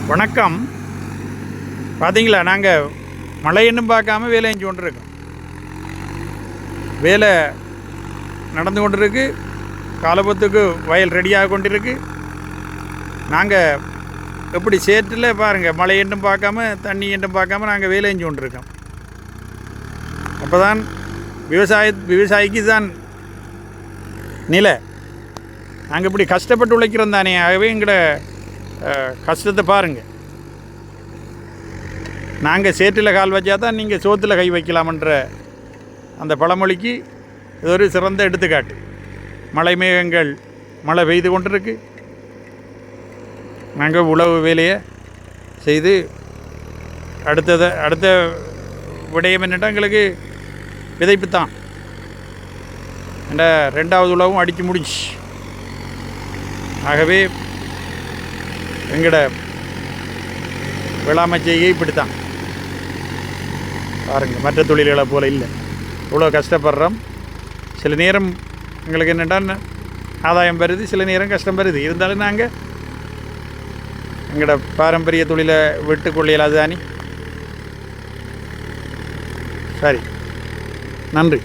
வணக்கம். பார்த்தீங்களா, நாங்கள் மழையன்னும் பார்க்காம வேலை செஞ்சு கொண்டிருக்கோம். வேலை நடந்து கொண்டிருக்கு. காலபத்துக்கு வயல் ரெடியாக கொண்டிருக்கு. நாங்கள் எப்படி சேற்றில் பாருங்கள், மழை என்றும் பார்க்காம தண்ணி என்றும் பார்க்காம நாங்கள் வேலை செஞ்சு கொண்டிருக்கோம். அப்போ தான் விவசாயிக்கு தான் நிலை. நாங்கள் இப்படி கஷ்டப்பட்டு உழைக்கிறோம் தானே. ஆகவே எங்களோட கஷ்டத்தை பாருங்கள். நாங்கள் சேற்றில் கால் வச்சா தான் நீங்கள் சோத்தில் கை வைக்கலாமன்ற அந்த பழமொழிக்கு இது ஒரு சிறந்த எடுத்துக்காட்டு. மழை மேகங்கள் மழை பெய்து கொண்டிருக்கு. நாங்கள் உழவு வேலையை செய்து அடுத்த விடயம் என்னென்னா எங்களுக்கு விதைப்பு தான். என்ற 2வது உழவும் அடித்து முடிச்சு. ஆகவே எங்களோட வேளாண்மை செய்கை இப்படித்தான் பாருங்கள். மற்ற தொழில்களை போல் இல்லை. இவ்வளோ கஷ்டப்படுறோம். சில நேரம் எங்களுக்கு என்னென்னா ஆதாயம் வருது, சில நேரம் கஷ்டம் வருது. இருந்தாலும் நாங்கள் எங்களோட பாரம்பரிய தொழிலை விட்டு கொள்ளையிலாது தானே. சரி, நன்றி.